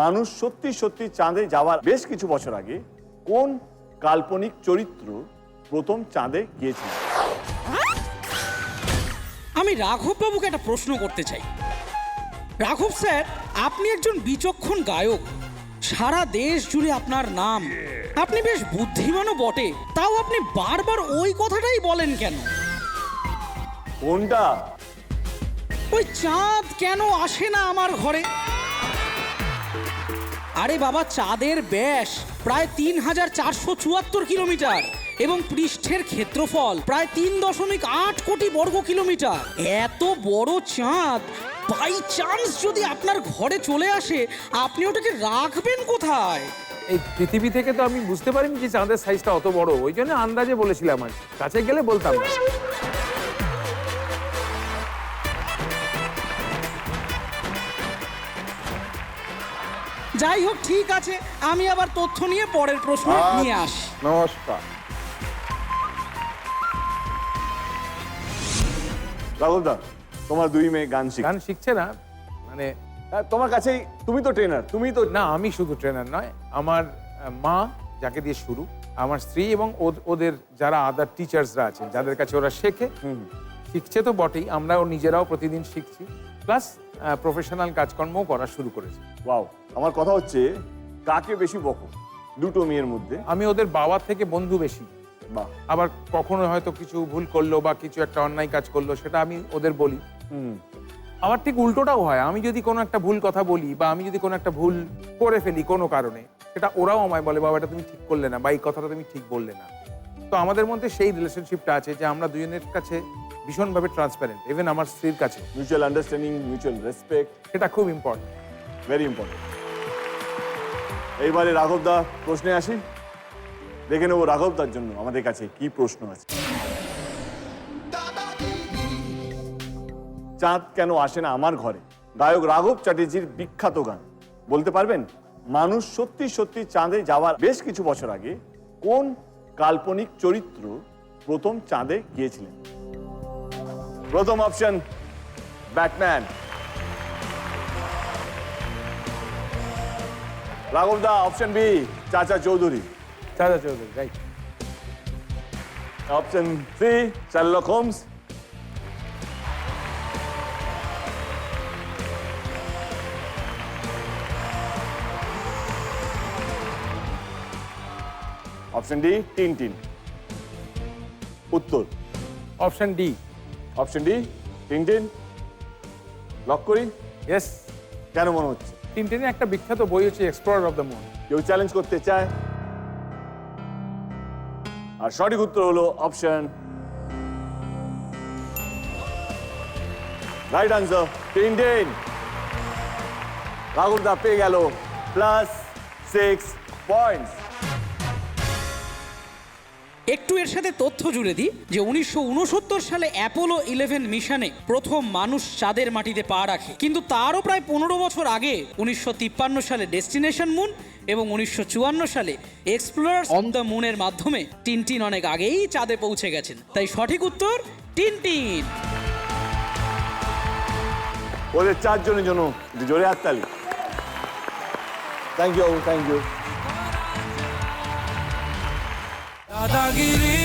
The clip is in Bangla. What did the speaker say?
মানুষ সত্যি সত্যি চাঁদে যাওয়ার বেশ কিছু বছর আগে কোন কাল্পনিক চরিত্র প্রথম চাঁদে গিয়েছিল? আমি রাঘব বাবুকে একটা প্রশ্ন করতে চাই। রাঘব স্যার, আপনি একজন বিচক্ষণ গায়ক, সারা দেশ জুড়ে আপনার নাম, আপনি বেশ বুদ্ধিমানও বটে, তাও আপনি বারবার ওই কথাটাই বলেন কেন? কোনটা? ওই চাঁদ কেন আসে না আমার ঘরে? আরে বাবা, চাঁদের ব্যাস প্রায় ৩,৪৭৪ কিলোমিটার এবং পৃষ্ঠের ক্ষেত্রফল প্রায় ৩.৮ কোটি বর্গ কিলোমিটার। এত বড় চাঁদ বাই চান্স যদি আপনার ঘরে চলে আসে, আপনি ওটাকে রাখবেন কোথায়? এই পৃথিবী থেকে তো আমি বুঝতে পারিনি যে চাঁদের সাইজটা অত বড়, ওই জন্য আন্দাজে বলেছিলাম। আর কাছে গেলে বলতাম না। যাই হোক, ঠিক আছে, আমি আবার তথ্য নিয়ে পরের প্রশ্ন নিয়ে আসি। নমস্কার রাঘবদা, তোমার দুই মেয়ে গান শিখ, গান শিখছে না মানে? তোমার কাছেই, তুমি তো ট্রেনার, তুমি তো। না, আমি শুধু ট্রেনার নয়, আমার মা, যাকে দিয়ে শুরু, আমার স্ত্রী এবং ওদের যারা আদার টিচার্সরা আছেন, যাদের কাছে ওরা শেখে, শিখছে তো বটেই, আমরাও নিজেরাও প্রতিদিন শিখছি, প্লাস প্রফেশনাল কাজকর্মও করা শুরু করেছি। ওয়াও, আমার কথা হচ্ছে কাকে বেশি বকো দুটো মেয়ের মধ্যে? আমি ওদের বাবার থেকে বন্ধু বেশি। বাহ। আবার কখনো হয়তো কিছু ভুল করলো বা কিছু একটা অন্যায় কাজ করলো, সেটা আমি ওদের বলি। আবার ঠিক উল্টোটাও হয়, আমি যদি কোনো একটা ভুল কথা বলি বা আমি যদি কোনো একটা ভুল করে ফেলি কোনো কারণে, সেটা ওরাও আমায় বলে, বাবা এটা তুমি ঠিক করলে না বা এই কথাটা তুমি ঠিক বললে না। তো আমাদের মধ্যে সেই রিলেশনশিপটা আছে যে আমরা দুজনের কাছে ভীষণভাবে ট্রান্সপারেন্ট, ইভেন আমার স্ত্রীর কাছে। মিউচুয়াল আন্ডারস্ট্যান্ডিং, মিউচুয়াল রেসপেক্ট, সেটা খুব ইম্পর্টেন্ট, ভেরি ইম্পর্টেন্ট। এইবারে রাঘবদা প্রশ্নে আসি, দেখে নেবো রাঘবদার জন্য আমাদের কাছে কি প্রশ্ন আছে। চাঁদ কেন আসে না আমার ঘরে, গায়ক রাঘব চ্যাটার্জির বিখ্যাত গান বলতে পারবেন? মানুষ সত্যি সত্যি চাঁদে যাওয়ার বেশ কিছু বছর আগে কোন কাল্পনিক চরিত্র প্রথম চাঁদে গিয়েছিলেন? প্রথম অপশন ব্যাটম্যান, রাঘবদা। Option B Chacha Chaudhary, Chacha Chaudhary, right. Option C Sherlock Holmes, option D Tintin. উত্তর option D. Option D Tintin lock করি? ইয়েস। কেন মনে হচ্ছে? টিনটিনের একটা বিখ্যাত বই হচ্ছে এক্সপ্লোরার অফ দ্য মুন। কেউ চ্যালেঞ্জ করতে চায়? আর সঠিক উত্তর হলো অপশন রাইট আনসার, টিনটিন। রাঘবদা পেয়ে গেল +6 পয়েন্টস। একটু এর সাথে তথ্য জুড়ে দিই যে 1969 সালে অ্যাপোলো 11 মিশনে প্রথম মানুষ চাঁদের মাটিতে পা রাখে, কিন্তু তারও প্রায় 15 বছর আগে 1953 সালে ডেস্টিনেশন মুন এবং 1954 সালে এক্সপ্লোরার্স অন দ্য মুনের মাধ্যমে টিনটিন অনেক আগেই চাঁদে পৌঁছে গেছেন। তাই সঠিক উত্তর টিনটিন। ওদের চারজনের জন্য জোরে হাততালি। Thank you, thank you. Dadagiri